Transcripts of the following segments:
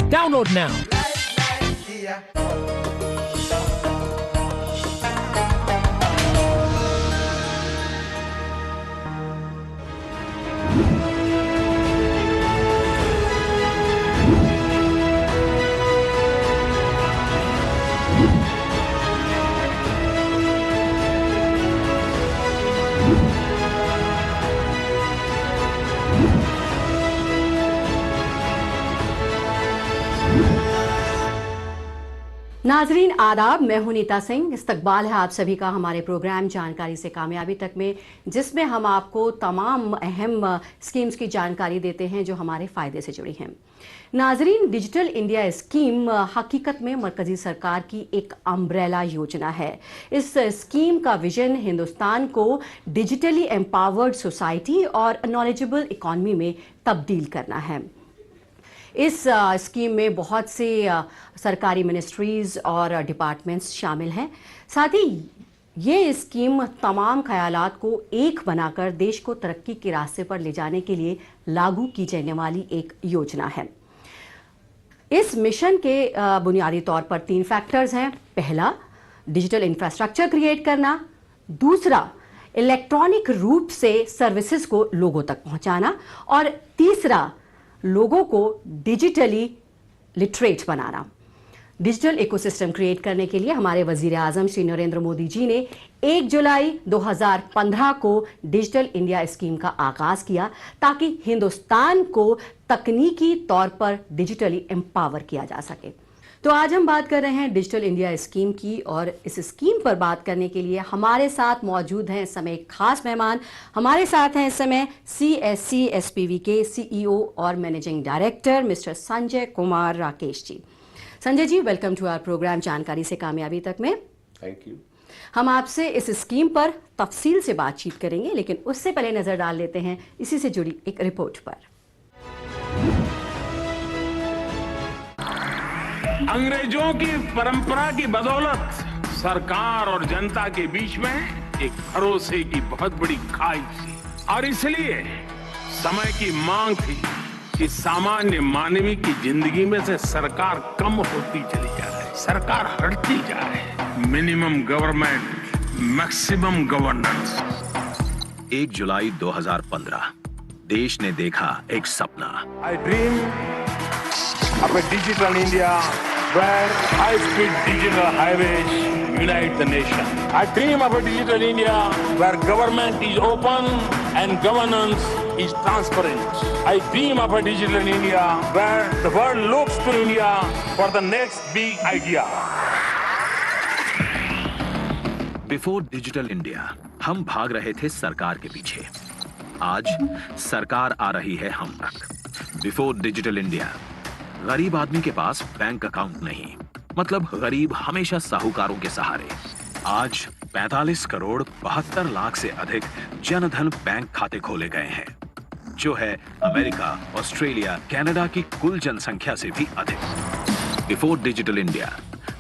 Download now. नाजरीन आदाब, मैं हूं नीता सिंह। इस्तकबाल है आप सभी का हमारे प्रोग्राम जानकारी से कामयाबी तक में, जिसमें हम आपको तमाम अहम स्कीम्स की जानकारी देते हैं जो हमारे फ़ायदे से जुड़ी हैं। नाजरीन, डिजिटल इंडिया स्कीम हकीकत में मरकज़ी सरकार की एक अम्ब्रेला योजना है। इस स्कीम का विजन हिंदुस्तान को डिजिटली एम्पावर्ड सोसाइटी और नॉलेजेबल इकॉनमी में तब्दील करना है। इस स्कीम में बहुत से सरकारी मिनिस्ट्रीज़ और डिपार्टमेंट्स शामिल हैं। साथ ही ये स्कीम तमाम ख्यालात को एक बनाकर देश को तरक्की के रास्ते पर ले जाने के लिए लागू की जाने वाली एक योजना है। इस मिशन के बुनियादी तौर पर 3 फैक्टर्स हैं। पहला, डिजिटल इंफ्रास्ट्रक्चर क्रिएट करना। दूसरा, इलेक्ट्रॉनिक रूप से सर्विसेज को लोगों तक पहुंचाना। और तीसरा, लोगों को डिजिटली लिटरेट बनाना। डिजिटल इकोसिस्टम क्रिएट करने के लिए हमारे वजीर आजम श्री नरेंद्र मोदी जी ने 1 जुलाई 2015 को डिजिटल इंडिया स्कीम का आगाज किया, ताकि हिंदुस्तान को तकनीकी तौर पर डिजिटली एम्पावर किया जा सके। तो आज हम बात कर रहे हैं डिजिटल इंडिया स्कीम की, और इस स्कीम पर बात करने के लिए हमारे साथ मौजूद हैं इस समय एक खास मेहमान। हमारे साथ हैं इस समय CSC SPV के CEO और managing director mister Sanjay Kumar Rakesh ji. Sanjay ji, welcome to our program जानकारी से कामयाबी तक में। Thank you. हम आपसे इस स्कीम पर तफसील से बातचीत करेंगे, लेकिन उससे पहले नजर डाल लेते हैं इसी से जुड़ी एक रिपोर्ट पर। अंग्रेजों की परंपरा की बदौलत सरकार और जनता के बीच में एक भरोसे की बहुत बड़ी खाई थी, और इसलिए समय की मांग थी कि सामान्य मानवी की जिंदगी में से सरकार कम होती चली जा रही है, सरकार हटती जा रही है। Minimum government, maximum governance. 1 जुलाई 2015 देश ने देखा एक सपना। I dream of a digital India where high-speed digital highways unite the nation. I dream of a digital India where government is open and governance is transparent. I dream of a digital India where the world looks to India for the next big idea. Before digital India हम भाग रहे थे सरकार के पीछे। आज सरकार आ रही है हम तक। बिफोर डिजिटल इंडिया गरीब आदमी के पास बैंक अकाउंट नहीं, मतलब गरीब हमेशा साहूकारों के सहारे। आज 45 करोड़ 72 लाख से अधिक जनधन बैंक खाते खोले गए हैं, जो है अमेरिका, ऑस्ट्रेलिया, कनाडा की कुल जनसंख्या से भी अधिक। Before digital India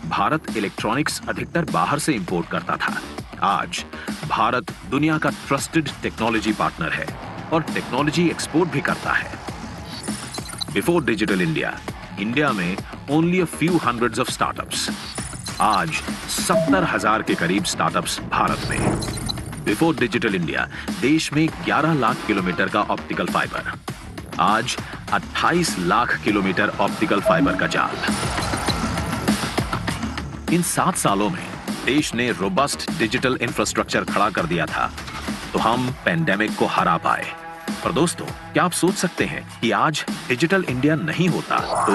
Bharat electronics अधिकतर बाहर से इंपोर्ट करता था। आज भारत दुनिया का ट्रस्टेड टेक्नोलॉजी पार्टनर है और टेक्नोलॉजी एक्सपोर्ट भी करता है। बिफोर डिजिटल इंडिया इंडिया में only a few hundreds of startups. आज 70,000 के करीब स्टार्टअप्स भारत में। बिफोर डिजिटल इंडिया देश में 11 लाख किलोमीटर का ऑप्टिकल फाइबर। आज 28 लाख किलोमीटर ऑप्टिकल फाइबर का जाल। इन 7 सालों में देश ने रोबस्ट डिजिटल इंफ्रास्ट्रक्चर खड़ा कर दिया था, तो हम पेंडेमिक को हरा पाए। पर दोस्तों, क्या आप सोच सकते हैं कि आज डिजिटल इंडिया नहीं होता तो?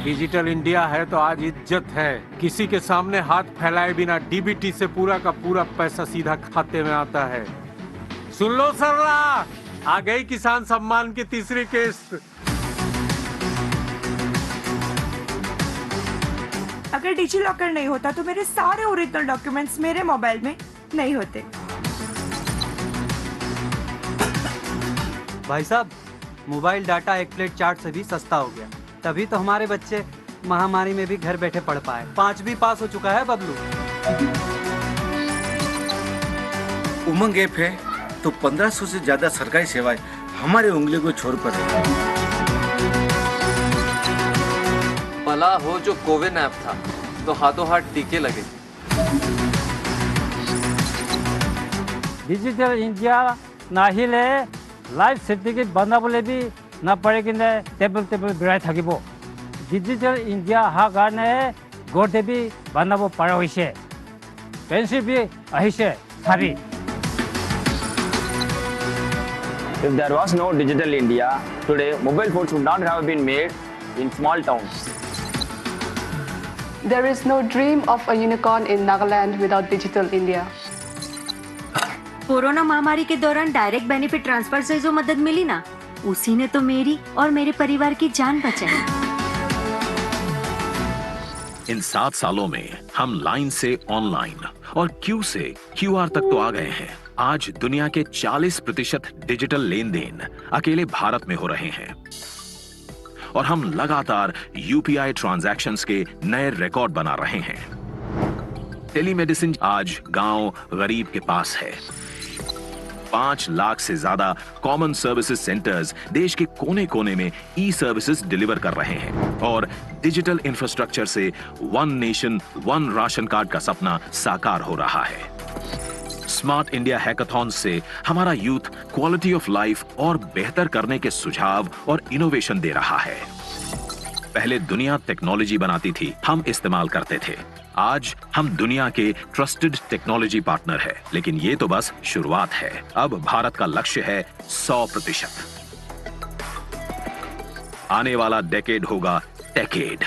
डिजिटल इंडिया है तो आज इज्जत है। किसी के सामने हाथ फैलाए बिना डीबीटी से पूरा का पूरा पैसा सीधा खाते में आता है। सुन लो सर्रा, आ गई किसान सम्मान की 3री किस्त। अगर डिजी लॉकर नहीं होता तो मेरे सारे ओरिजिनल डॉक्यूमेंट्स मेरे मोबाइल में नहीं होते। भाई साहब, मोबाइल डाटा एक प्लेट चाट से भी सस्ता हो गया, तभी तो हमारे बच्चे महामारी में भी घर बैठे पढ़ पाए। 5वीं पास हो चुका है बबलू। उमंग ऐप है तो 1500 से ज्यादा सरकारी सेवाएं हमारे उंगली को छोड़ पर है। भला हो जो कोविन ऐप था तो हाथों हाथ टीके लगे। डिजिटल इंडिया नाहिले लाइफ सर्टिफिकेट बनाबलेबी ना पड़ेगिने टेबल बिराय থাকিব। डिजिटल इंडिया हा गाने गोटेबी बनाबो पारा होइसे। पेंसिल भी আহিছে सारी। If there was no digital India, today mobile phones would not have been made in small towns. There is no dream of a unicorn in Nagaland without digital India. Corona महामारी के दौरान direct benefit transfer से जो मदद मिली ना, उसी ने तो मेरी और मेरे परिवार की जान बचाई। इन 7 सालों में हम लाइन से ऑनलाइन और क्यू से क्यूआर तक तो आ गए हैं। आज दुनिया के 40% डिजिटल लेन देन अकेले भारत में हो रहे हैं और हम लगातार यूपीआई ट्रांजैक्शंस के नए रिकॉर्ड बना रहे हैं। टेलीमेडिसिन आज गांव गरीब के पास है। 5 लाख से ज्यादा कॉमन सर्विसेज सेंटर्स देश के कोने कोने में ई सर्विसेज डिलीवर कर रहे हैं और डिजिटल इंफ्रास्ट्रक्चर से one nation one ration card का सपना साकार हो रहा है। स्मार्ट इंडिया हैकाथॉन से हमारा यूथ क्वालिटी ऑफ लाइफ और बेहतर करने के सुझाव और इनोवेशन दे रहा है। पहले दुनिया टेक्नोलॉजी बनाती थी, हम इस्तेमाल करते थे। आज हम दुनिया के ट्रस्टेड टेक्नोलॉजी पार्टनर है, लेकिन ये तो बस शुरुआत है। अब भारत का लक्ष्य है 100%। आने वाला डेकेड होगा टेकेड,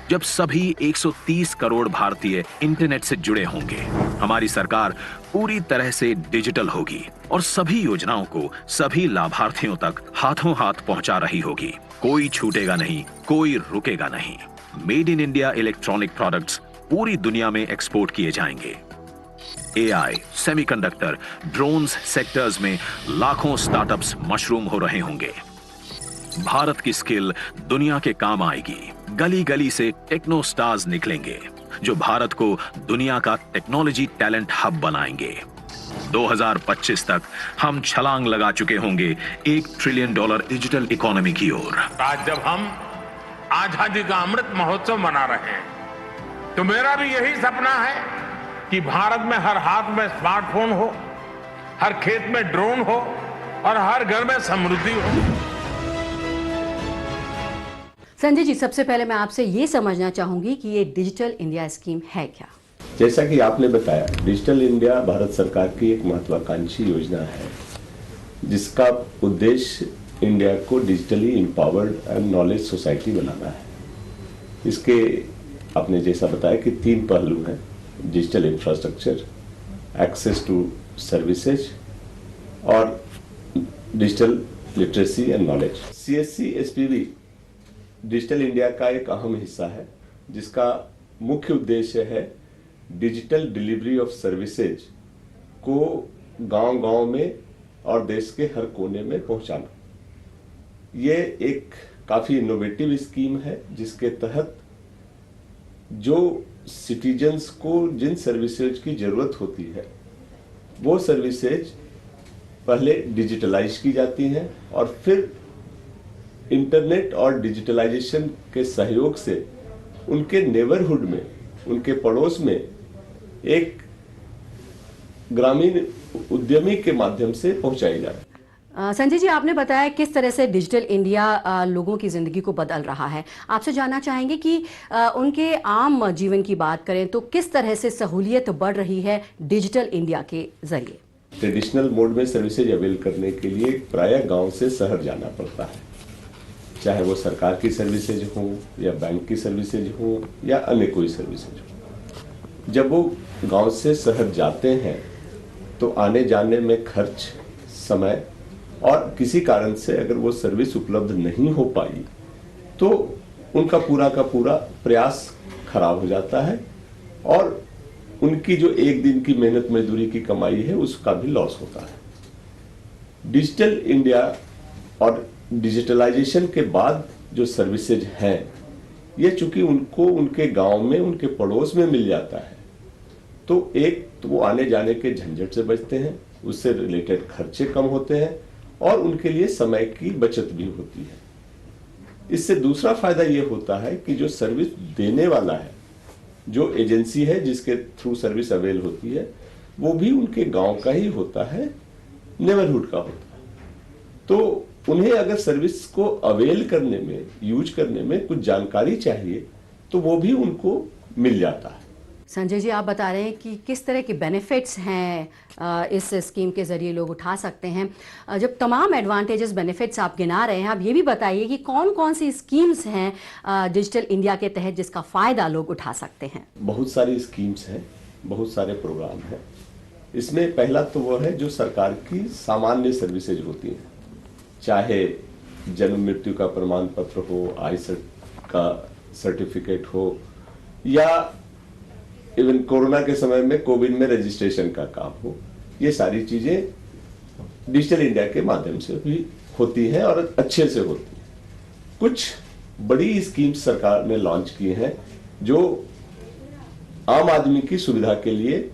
जब सभी 130 करोड़ भारतीय इंटरनेट से जुड़े होंगे। हमारी सरकार पूरी तरह से डिजिटल होगी और सभी योजनाओं को सभी लाभार्थियों तक हाथों हाथ पहुंचा रही होगी। कोई छूटेगा नहीं, कोई रुकेगा नहीं। Made in India electronic products पूरी दुनिया में एक्सपोर्ट किए जाएंगे। एआई, सेमीकंडक्टर, ड्रोन्स सेक्टर्स में लाखों स्टार्टअप्स मशरूम हो रहे होंगे। भारत की स्किल दुनिया के काम आएगी। गली गली से टेक्नो स्टार्स निकलेंगे जो भारत को दुनिया का टेक्नोलॉजी टैलेंट हब बनाएंगे। 2025 तक हम छलांग लगा चुके होंगे $1 ट्रिलियन डिजिटल इकोनॉमी की ओर। आज जब हम आजादी का अमृत महोत्सव मना रहे हैं तो मेरा भी यही सपना है कि भारत में हर हाथ में स्मार्टफोन हो, हर खेत में ड्रोन हो और हर घर में समृद्धि हो। संजय जी, सबसे पहले मैं आपसे ये समझना चाहूंगी कि ये डिजिटल इंडिया स्कीम है क्या? जैसा कि आपने बताया, डिजिटल इंडिया भारत सरकार की एक महत्वाकांक्षी योजना है जिसका उद्देश्य इंडिया को digitally empowered and knowledge society बनाना है। इसके आपने जैसा बताया कि 3 पहलू हैं: digital infrastructure, access to services और digital literacy and knowledge. CSC SPV digital India का एक अहम हिस्सा है जिसका मुख्य उद्देश्य है डिजिटल डिलीवरी ऑफ सर्विसेज को गांव-गांव में और देश के हर कोने में पहुंचाना। ये एक काफी इनोवेटिव स्कीम है जिसके तहत जो सिटीजन्स को जिन सर्विसेज की जरूरत होती है वो सर्विसेज पहले डिजिटलाइज की जाती हैं और फिर इंटरनेट और डिजिटलाइजेशन के सहयोग से उनके नेबरहुड में, उनके पड़ोस में एक ग्रामीण उद्यमी के माध्यम से पहुंचाई जाए। संजय जी, आपने बताया किस तरह से डिजिटल इंडिया लोगों की जिंदगी को बदल रहा है। आपसे जानना चाहेंगे कि उनके आम जीवन की बात करें तो किस तरह से सहूलियत बढ़ रही है डिजिटल इंडिया के जरिए? ट्रेडिशनल मोड में सर्विसेज अवेल करने के लिए प्रायः गांव से शहर जाना पड़ता है, चाहे वो सरकार की सर्विसेज हो या बैंक की सर्विसेज हो या अन्य कोई सर्विसेज हो। जब वो गांव से शहर जाते हैं तो आने जाने में खर्च, समय और किसी कारण से अगर वो सर्विस उपलब्ध नहीं हो पाई तो उनका पूरा का पूरा प्रयास खराब हो जाता है और उनकी जो एक दिन की मेहनत मजदूरी की कमाई है उसका भी लॉस होता है। डिजिटल इंडिया और डिजिटलाइजेशन के बाद जो सर्विसेज हैं ये चूंकि उनको उनके गांव में, उनके पड़ोस में मिल जाता है तो एक तो वो आने जाने के झंझट से बचते हैं, उससे रिलेटेड खर्चे कम होते हैं और उनके लिए समय की बचत भी होती है। इससे दूसरा फायदा ये होता है कि जो सर्विस देने वाला है, जो एजेंसी है जिसके थ्रू सर्विस अवेल होती है, वो भी उनके गांव का ही होता है, नेबरहुड का होता है। तो उन्हें अगर सर्विस को अवेल करने में, यूज करने में कुछ जानकारी चाहिए तो वो भी उनको मिल जाता है। संजय जी, आप बता रहे हैं कि किस तरह के बेनिफिट्स हैं इस स्कीम के ज़रिए लोग उठा सकते हैं। जब तमाम एडवांटेजेस बेनिफिट्स आप गिना रहे हैं, आप ये भी बताइए कि कौन कौन सी स्कीम्स हैं डिजिटल इंडिया के तहत जिसका फ़ायदा लोग उठा सकते हैं। बहुत सारी स्कीम्स हैं, बहुत सारे प्रोग्राम हैं। इसमें पहला तो वो है जो सरकार की सामान्य सर्विसेज होती हैं, चाहे जन्म मृत्यु का प्रमाण पत्र हो, आय का सर्टिफिकेट हो, या इवन कोरोना के समय में कोविड में रजिस्ट्रेशन का काम हो। ये सारी चीजें डिजिटल इंडिया के माध्यम से भी होती हैं और अच्छे से होती हैं। कुछ बड़ी स्कीम्स सरकार ने लॉन्च की हैं जो आम आदमी की सुविधा के लिए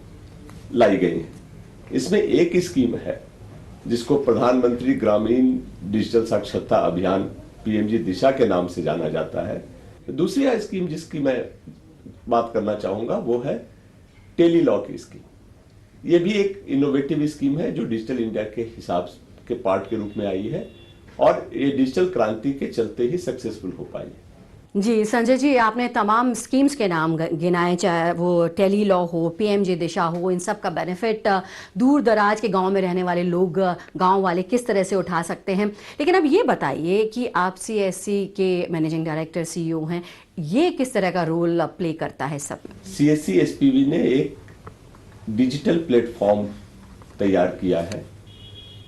लाई गई हैं। इसमें एक स्कीम है जिसको प्रधानमंत्री ग्रामीण डिजिटल साक्षरता अभियान PMG दिशा के नाम से जाना जाता है। दूसरी स्कीम जिसकी मैं बात करना चाहूंगा वो है टेली लॉ की स्कीम। ये भी एक इनोवेटिव स्कीम है जो डिजिटल इंडिया के हिसाब के पार्ट के रूप में आई है और ये डिजिटल क्रांति के चलते ही सक्सेसफुल हो पाई है। जी संजय जी, आपने तमाम स्कीम्स के नाम गिनाए, चाहे वो टेली लॉ हो, PMG दिशा हो, इन सब का बेनिफिट दूर दराज के गांव में रहने वाले लोग, गांव वाले किस तरह से उठा सकते हैं। लेकिन अब ये बताइए कि आप CSC के मैनेजिंग डायरेक्टर CEO हैं, ये किस तरह का रोल प्ले करता है सब? CSC SPV ने एक डिजिटल प्लेटफॉर्म तैयार किया है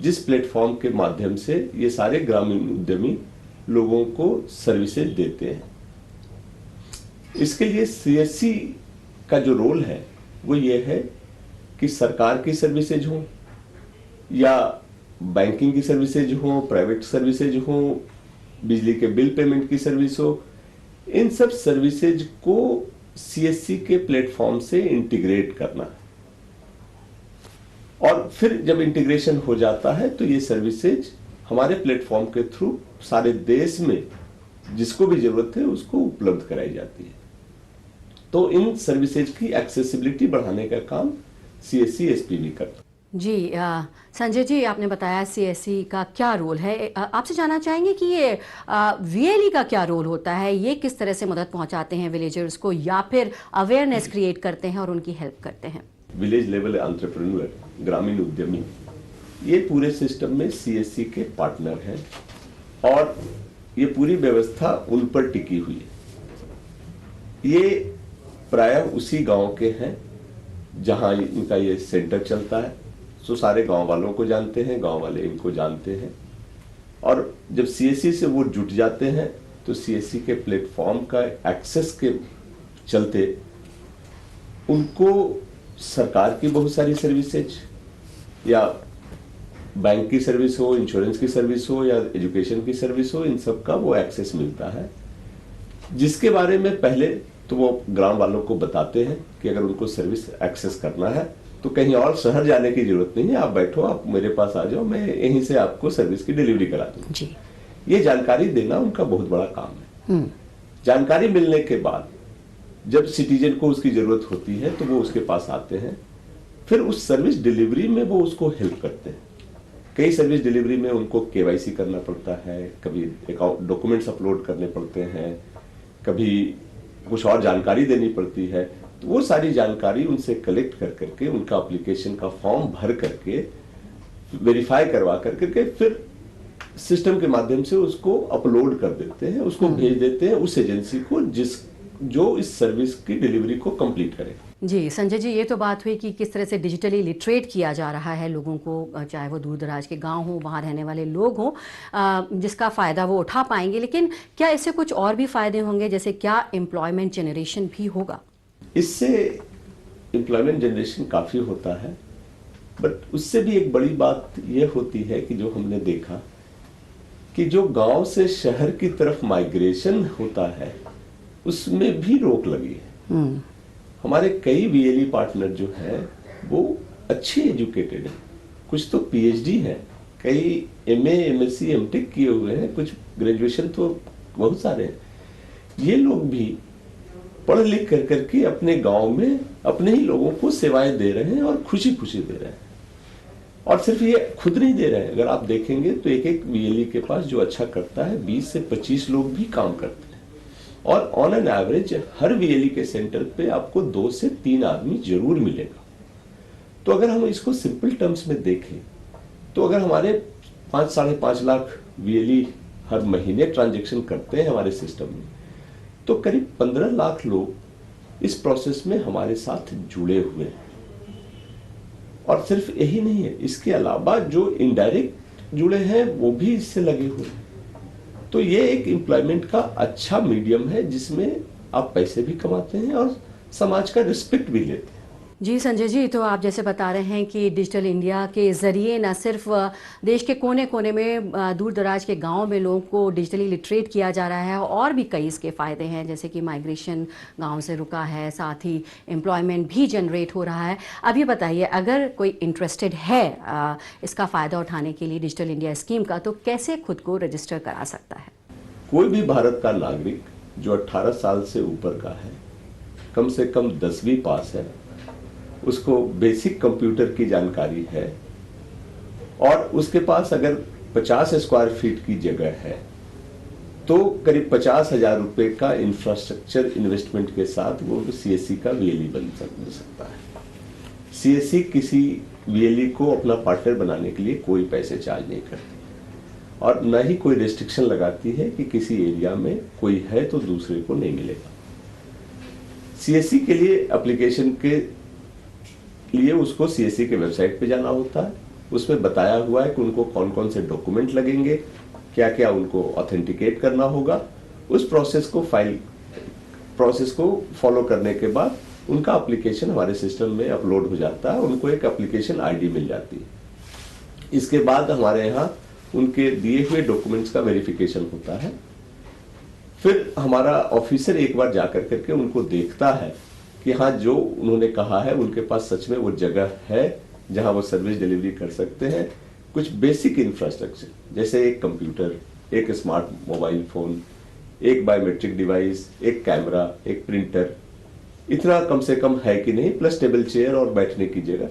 जिस प्लेटफॉर्म के माध्यम से ये सारे ग्रामीण उद्यमी लोगों को सर्विसेज देते हैं। इसके लिए CSC का जो रोल है वो ये है कि सरकार की सर्विसेज हो या बैंकिंग की सर्विसेज हो, प्राइवेट सर्विसेज हो, बिजली के बिल पेमेंट की सर्विस हो, इन सब सर्विसेज को CSC के प्लेटफॉर्म से इंटीग्रेट करना। और फिर जब इंटीग्रेशन हो जाता है तो ये सर्विसेज हमारे प्लेटफॉर्म के थ्रू सारे देश में जिसको भी जरूरत है उसको उपलब्ध कराई जाती है। तो इन सर्विसेज की एक्सेसिबिलिटी बढ़ाने का काम CSC SPV करता है। जी संजय जी, आपने बताया CSC का क्या रोल है। आपसे जानना चाहेंगे कि ये VLE का क्या रोल होता है, ये किस तरह से मदद पहुंचाते हैं विलेजर्स को या फिर अवेयरनेस क्रिएट करते हैं और उनकी हेल्प करते हैं? विलेज लेवल एंटरप्रेन्योर, ग्रामीण उद्यमी, ये पूरे सिस्टम में CSC के पार्टनर हैं और ये पूरी व्यवस्था उन पर टिकी हुई है। ये प्रायः उसी गांव के हैं जहां इनका ये सेंटर चलता है। सो सारे गांव वालों को जानते हैं, गांव वाले इनको जानते हैं और जब CSC से वो जुट जाते हैं तो CSC के प्लेटफॉर्म का एक्सेस के चलते उनको सरकार की बहुत सारी सर्विसेज या बैंक की सर्विस हो, इंश्योरेंस की सर्विस हो या एजुकेशन की सर्विस हो, इन सब का वो एक्सेस मिलता है, जिसके बारे में पहले तो वो ग्राम वालों को बताते हैं कि अगर उनको सर्विस एक्सेस करना है तो कहीं और शहर जाने की जरूरत नहीं है, आप बैठो, आप मेरे पास आ जाओ, मैं यहीं से आपको सर्विस की डिलीवरी करा दूंगा। ये जानकारी देना उनका बहुत बड़ा काम है। जानकारी मिलने के बाद जब सिटीजन को उसकी जरूरत होती है तो वो उसके पास आते हैं, फिर उस सर्विस डिलीवरी में वो उसको हेल्प करते हैं। कई सर्विस डिलीवरी में उनको KYC करना पड़ता है, कभी डॉक्यूमेंट्स अपलोड करने पड़ते हैं, कभी कुछ और जानकारी देनी पड़ती है। तो वो सारी जानकारी उनसे कलेक्ट कर करके उनका एप्लीकेशन का फॉर्म भर करके वेरीफाई करवा करके फिर सिस्टम के माध्यम से उसको अपलोड कर देते हैं, उसको भेज देते हैं उस एजेंसी को जो इस सर्विस की डिलीवरी को कंप्लीट करे। जी संजय जी, ये तो बात हुई कि किस तरह से डिजिटली लिटरेट किया जा रहा है लोगों को, चाहे वो दूर दराज के गांव हो, वहाँ रहने वाले लोग हों, जिसका फ़ायदा वो उठा पाएंगे। लेकिन क्या इससे कुछ और भी फ़ायदे होंगे, जैसे क्या एम्प्लॉयमेंट जनरेशन भी होगा? इससे एम्प्लॉयमेंट जनरेशन काफ़ी होता है, बट उससे भी एक बड़ी बात ये होती है कि जो हमने देखा कि जो गांव से शहर की तरफ माइग्रेशन होता है उसमें भी रोक लगी है। हमारे कई VLE पार्टनर जो हैं वो अच्छे एजुकेटेड हैं, कुछ तो PhD हैं, कई MA MSc MTech किए हुए हैं, कुछ ग्रेजुएशन तो बहुत सारे हैं, ये लोग भी पढ़ लिख कर करके अपने गांव में अपने ही लोगों को सेवाएं दे रहे हैं और खुशी खुशी दे रहे हैं। और सिर्फ ये खुद नहीं दे रहे हैं, अगर आप देखेंगे तो एक एक वीएलई के पास जो अच्छा करता है 20 से 25 लोग भी काम करते हैं। और on an average her VLE के सेंटर पे आपको 2 से 3 आदमी जरूर मिलेगा। तो अगर हम इसको सिंपल टर्म्स में देखें तो अगर हमारे 5-5.5 लाख वीएलई हर महीने ट्रांजैक्शन करते हैं हमारे सिस्टम में, तो करीब 15 लाख लोग इस प्रोसेस में हमारे साथ जुड़े हुए हैं। और सिर्फ यही नहीं है, इसके अलावा जो इनडायरेक्ट जुड़े हैं वो भी इससे लगे हुए हैं। तो ये एक एम्प्लॉयमेंट का अच्छा मीडियम है जिसमें आप पैसे भी कमाते हैं और समाज का रिस्पेक्ट भी लेते हैं। जी संजय जी, तो आप जैसे बता रहे हैं कि डिजिटल इंडिया के ज़रिए न सिर्फ देश के कोने कोने में दूर दराज के गांव में लोगों को डिजिटली लिटरेट किया जा रहा है और भी कई इसके फ़ायदे हैं, जैसे कि माइग्रेशन गांव से रुका है, साथ ही एम्प्लॉयमेंट भी जनरेट हो रहा है। अब ये बताइए, अगर कोई इंटरेस्टेड है इसका फ़ायदा उठाने के लिए डिजिटल इंडिया स्कीम का, तो कैसे खुद को रजिस्टर करा सकता है? कोई भी भारत का नागरिक जो 18 साल से ऊपर का है, कम से कम 10वीं पास है, उसको बेसिक कंप्यूटर की जानकारी है और उसके पास अगर 50 स्क्वायर फीट की जगह है तो करीब 50,000 रुपए का इंफ्रास्ट्रक्चर इन्वेस्टमेंट के साथ वो सीएससी का वीएलई बन सकता है। सीएससी किसी वीएलई को अपना पार्टनर बनाने के लिए कोई पैसे चार्ज नहीं करती और न ही कोई रेस्ट्रिक्शन लगाती है कि किसी एरिया में कोई है तो दूसरे को नहीं मिलेगा। सीएससी के लिए एप्लीकेशन के लिए उसको सीएससी के वेबसाइट पे जाना होता है। उसमें बताया हुआ है कि उनको कौन कौन से डॉक्यूमेंट लगेंगे, क्या क्या उनको ऑथेंटिकेट करना होगा। उस प्रोसेस को फॉलो करने के बाद उनका एप्लीकेशन हमारे सिस्टम में अपलोड हो जाता है, उनको एक एप्लीकेशन आईडी मिल जाती है। इसके बाद हमारे यहाँ उनके दिए हुए डॉक्यूमेंट्स का वेरिफिकेशन होता है। फिर हमारा ऑफिसर एक बार जाकर करके उनको देखता है कि हाँ, जो उन्होंने कहा है उनके पास सच में वो जगह है जहां वो सर्विस डिलीवरी कर सकते हैं। कुछ बेसिक इंफ्रास्ट्रक्चर जैसे एक कंप्यूटर, एक स्मार्ट मोबाइल फोन, एक बायोमेट्रिक डिवाइस, एक कैमरा, एक प्रिंटर, इतना कम से कम है कि नहीं, प्लस टेबल चेयर और बैठने की जगह।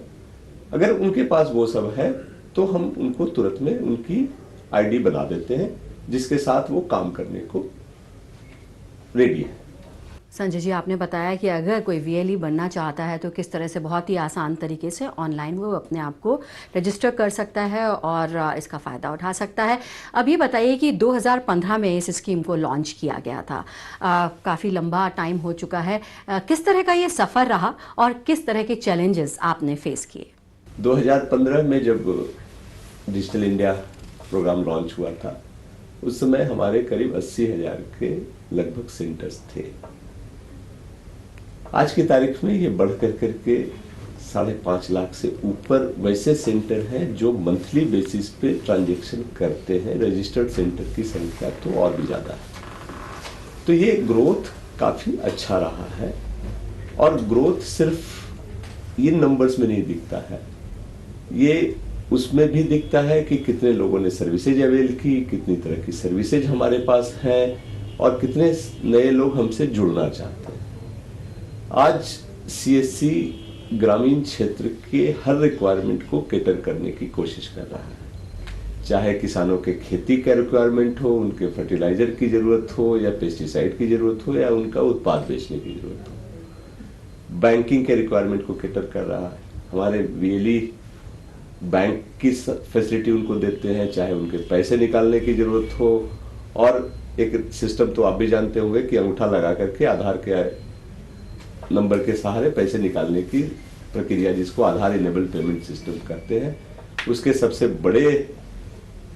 अगर उनके पास वो सब है तो हम उनको तुरंत में उनकी आईडी बना देते हैं जिसके साथ वो काम करने को रेडी है। संजय जी, आपने बताया कि अगर कोई वीएलई बनना चाहता है तो किस तरह से बहुत ही आसान तरीके से ऑनलाइन वो अपने आप को रजिस्टर कर सकता है और इसका फ़ायदा उठा सकता है। अब ये बताइए कि 2015 में इस स्कीम को लॉन्च किया गया था, काफ़ी लंबा टाइम हो चुका है। किस तरह का ये सफ़र रहा और किस तरह के चैलेंजेस आपने फेस किए? 2015 में जब डिजिटल इंडिया प्रोग्राम लॉन्च हुआ था उस समय हमारे करीब 80,000 के लगभग सेंटर्स थे। आज की तारीख में ये बढ़कर करके 5.5 लाख से ऊपर वैसे सेंटर हैं जो मंथली बेसिस पे ट्रांजैक्शन करते हैं। रजिस्टर्ड सेंटर की संख्या तो और भी ज़्यादा है। तो ये ग्रोथ काफ़ी अच्छा रहा है और ग्रोथ सिर्फ इन नंबर्स में नहीं दिखता है, ये उसमें भी दिखता है कि कितने लोगों ने सर्विसेज अवेल की, कितनी तरह की सर्विसेज हमारे पास हैं और कितने नए लोग हमसे जुड़ना चाहते हैं। आज सीएससी ग्रामीण क्षेत्र के हर रिक्वायरमेंट को कैटर करने की कोशिश कर रहा है, चाहे किसानों के खेती का रिक्वायरमेंट हो, उनके फर्टिलाइजर की जरूरत हो या पेस्टिसाइड की जरूरत हो या उनका उत्पाद बेचने की जरूरत हो। बैंकिंग के रिक्वायरमेंट को कैटर कर रहा है। हमारे वीएलई बैंक की फैसिलिटी उनको देते हैं, चाहे उनके पैसे निकालने की जरूरत हो। और एक सिस्टम तो आप भी जानते होंगे कि अंगूठा लगा करके आधार के नंबर के सहारे पैसे निकालने की प्रक्रिया, जिसको आधार इनेबल पेमेंट सिस्टम कहते हैं, उसके सबसे बड़े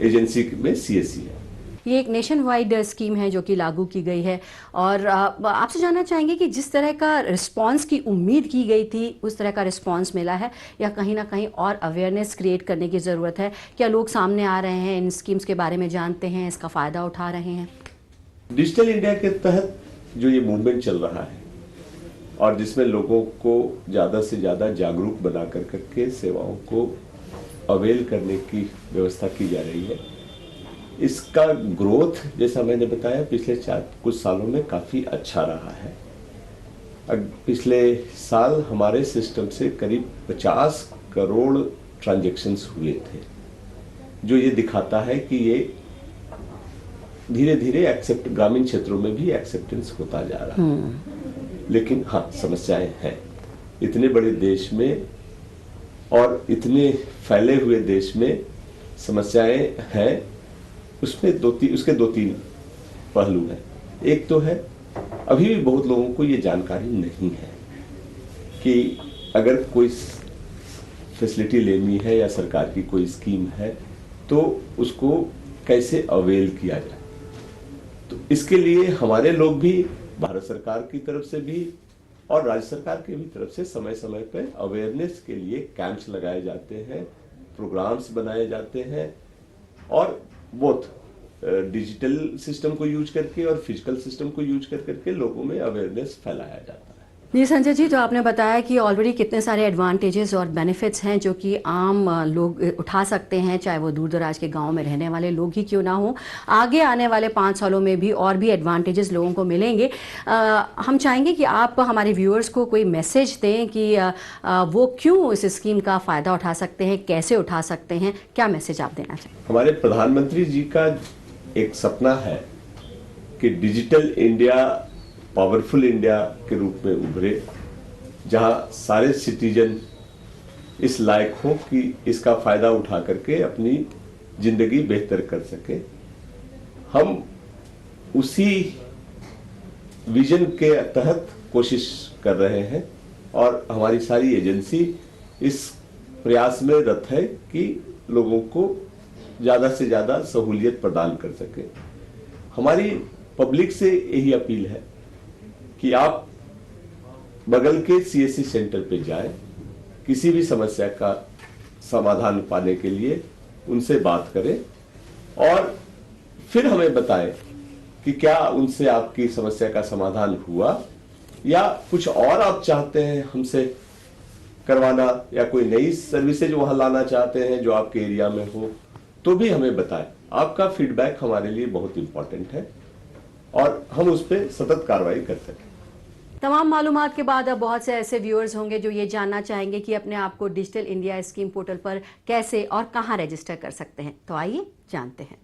एजेंसी में सीएससी है। ये एक नेशन वाइड स्कीम है जो कि लागू की गई है और आपसे जानना चाहेंगे कि जिस तरह का रिस्पांस की उम्मीद की गई थी उस तरह का रिस्पांस मिला है या कहीं ना कहीं और अवेयरनेस क्रिएट करने की ज़रूरत है? क्या लोग सामने आ रहे हैं, इन स्कीम्स के बारे में जानते हैं, इसका फ़ायदा उठा रहे हैं? डिजिटल इंडिया के तहत जो ये मूवमेंट चल रहा है और जिसमें लोगों को ज़्यादा से ज़्यादा जागरूक बना करके सेवाओं को अवेल करने की व्यवस्था की जा रही है, इसका ग्रोथ जैसा मैंने बताया पिछले कुछ सालों में काफ़ी अच्छा रहा है। पिछले साल हमारे सिस्टम से करीब 50 करोड़ ट्रांजैक्शंस हुए थे, जो ये दिखाता है कि ये धीरे धीरे ग्रामीण क्षेत्रों में भी एक्सेप्टेंस होता जा रहा है। लेकिन हाँ, समस्याएं हैं। इतने बड़े देश में और इतने फैले हुए देश में समस्याएं हैं। उसके दो तीन पहलू हैं। एक तो है, अभी भी बहुत लोगों को ये जानकारी नहीं है कि अगर कोई फैसिलिटी लेनी है या सरकार की कोई स्कीम है तो उसको कैसे अवेल किया जाए। तो इसके लिए हमारे लोग भी भारत सरकार की तरफ से भी और राज्य सरकार की भी तरफ से समय समय पर अवेयरनेस के लिए कैंप्स लगाए जाते हैं, प्रोग्राम्स बनाए जाते हैं और बोथ डिजिटल सिस्टम को यूज करके और फिजिकल सिस्टम को यूज करके लोगों में अवेयरनेस फैलाया जाता है। जी संजय जी, तो आपने बताया कि ऑलरेडी कितने सारे एडवांटेजेस और बेनिफिट्स हैं जो कि आम लोग उठा सकते हैं, चाहे वो दूर दराज के गांव में रहने वाले लोग ही क्यों ना हो। आगे आने वाले 5 सालों में भी और भी एडवांटेजेस लोगों को मिलेंगे। हम चाहेंगे कि आप हमारे व्यूअर्स को कोई मैसेज दें कि वो क्यों इस स्कीम का फ़ायदा उठा सकते हैं, कैसे उठा सकते हैं, क्या मैसेज आप देना चाहें? हमारे प्रधानमंत्री जी का एक सपना है कि डिजिटल इंडिया पावरफुल इंडिया के रूप में उभरे, जहां सारे सिटीजन इस लायक हो कि इसका फायदा उठा करके अपनी जिंदगी बेहतर कर सके। हम उसी विजन के तहत कोशिश कर रहे हैं और हमारी सारी एजेंसी इस प्रयास में रत है कि लोगों को ज्यादा से ज्यादा सहूलियत प्रदान कर सके। हमारी पब्लिक से यही अपील है कि आप बगल के सीएससी सेंटर पे जाएं, किसी भी समस्या का समाधान पाने के लिए उनसे बात करें और फिर हमें बताएं कि क्या उनसे आपकी समस्या का समाधान हुआ या कुछ और आप चाहते हैं हमसे करवाना या कोई नई सर्विसेज वहां लाना चाहते हैं जो आपके एरिया में हो, तो भी हमें बताएं। आपका फीडबैक हमारे लिए बहुत इंपॉर्टेंट है और हम उस पर सतत कार्रवाई कर सकें। तमाम मालूमात के बाद अब बहुत से ऐसे व्यूअर्स होंगे जो ये जानना चाहेंगे कि अपने आप को डिजिटल इंडिया स्कीम पोर्टल पर कैसे और कहां रजिस्टर कर सकते हैं। तो आइए जानते हैं।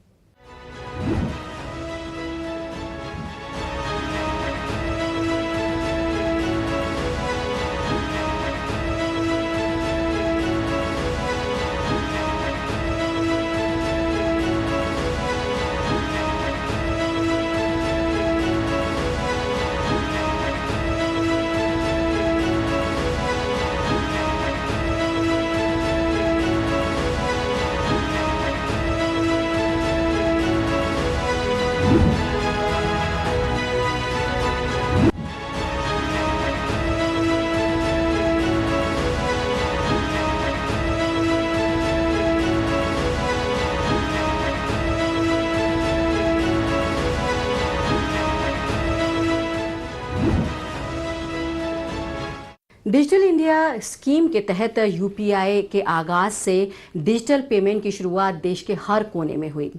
डिजिटल इंडिया स्कीम के तहत यूपीआई के आगाज से डिजिटल पेमेंट की शुरुआत देश के हर कोने में हुई।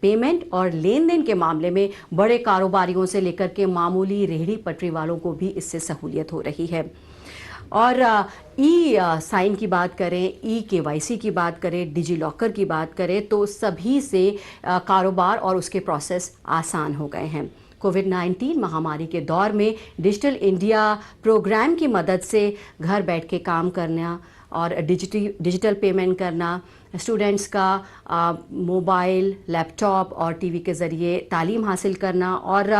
पेमेंट और लेन देन के मामले में बड़े कारोबारियों से लेकर के मामूली रेहड़ी पटरी वालों को भी इससे सहूलियत हो रही है। और ई साइन की बात करें, ई केवाईसी की बात करें, डिजी लॉकर की बात करें, तो सभी से कारोबार और उसके प्रोसेस आसान हो गए हैं। कोविड-19 महामारी के दौर में डिजिटल इंडिया प्रोग्राम की मदद से घर बैठ के काम करना और डिजिटल पेमेंट करना, स्टूडेंट्स का मोबाइल, लैपटॉप और टीवी के ज़रिए तालीम हासिल करना और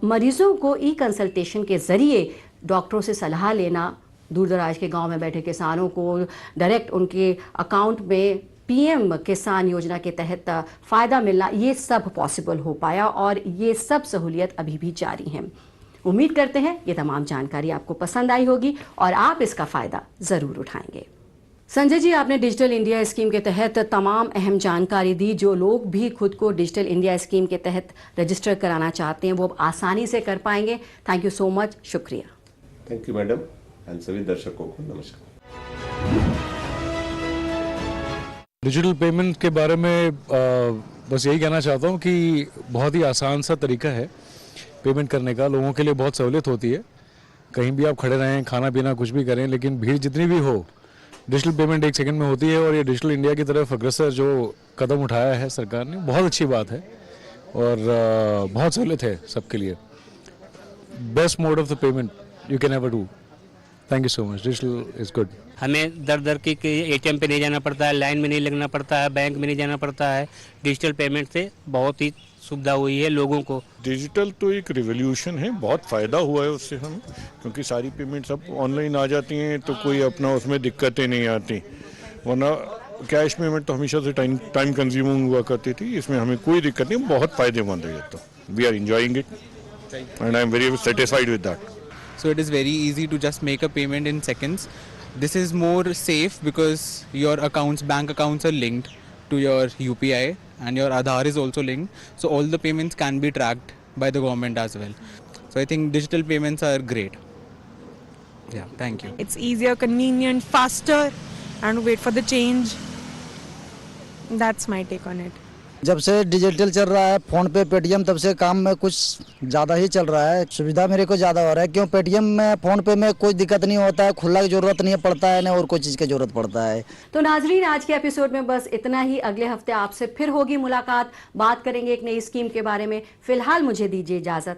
मरीज़ों को ई कंसल्टेशन के ज़रिए डॉक्टरों से सलाह लेना, दूर दराज के गांव में बैठे किसानों को डायरेक्ट उनके अकाउंट में पीएम किसान योजना के तहत फ़ायदा मिलना, ये सब पॉसिबल हो पाया और ये सब सहूलियत अभी भी जारी है। उम्मीद करते हैं ये तमाम जानकारी आपको पसंद आई होगी और आप इसका फ़ायदा ज़रूर उठाएंगे। संजय जी, आपने डिजिटल इंडिया स्कीम के तहत तमाम अहम जानकारी दी। जो लोग भी खुद को डिजिटल इंडिया स्कीम के तहत रजिस्टर कराना चाहते हैं वो आसानी से कर पाएंगे। थैंक यू सो मच, शुक्रिया। थैंक यू मैडम एंड सभी दर्शकों को नमस्कार। डिजिटल पेमेंट के बारे में बस यही कहना चाहता हूँ कि बहुत ही आसान सा तरीका है पेमेंट करने का। लोगों के लिए बहुत सहूलियत होती है। कहीं भी आप खड़े रहें, खाना पीना कुछ भी करें, लेकिन भीड़ जितनी भी हो, डिजिटल पेमेंट 1 सेकंड में होती है। और ये डिजिटल इंडिया की तरफ अग्रसर जो कदम उठाया है सरकार ने, बहुत अच्छी बात है और बहुत सहूलियत है सबके लिए। Best mode of the payment you can ever do. Thank you so much. Digital is good. हमें दर के ATM पे नहीं जाना पड़ता है, लाइन में नहीं लगना पड़ता है, बैंक में नहीं जाना पड़ता है। डिजिटल पेमेंट से बहुत ही सुविधा हुई है लोगों को। डिजिटल तो एक रिवोल्यूशन है, बहुत फ़ायदा हुआ है उससे हमें, क्योंकि सारी पेमेंट्स अब ऑनलाइन आ जाती हैं तो कोई अपना उसमें दिक्कतें नहीं आती। वरना कैश पेमेंट तो हमेशा से टाइम कंज्यूमिंग हुआ करती थी। इसमें हमें कोई दिक्कत नहीं, बहुत फ़ायदेमंद है ये तो। We are enjoying it and I am very satisfied with that. So it is very easy to just make a payment in seconds. This is more safe because your bank accounts are linked to your UPI and your Aadhaar is also linked. So all the payments can be tracked by the government as well. So I think digital payments are great. Yeah, thank you. It's easier, convenient, faster, and wait for the change. That's my take on it. जब से digital चल रहा है phone पे Paytm, तब से काम में कुछ ज़्यादा ही चल रहा है। सुविधा मेरे को ज़्यादा हो रहा है, क्यों पेटीएम में फ़ोन पे में कोई दिक्कत नहीं होता है, खुला की ज़रूरत नहीं पड़ता है, ना और कोई चीज़ की ज़रूरत पड़ता है। तो नाजरीन, आज के एपिसोड में बस इतना ही। अगले हफ्ते आपसे फिर होगी मुलाकात, बात करेंगे एक नई स्कीम के बारे में। फिलहाल मुझे दीजिए इजाज़त।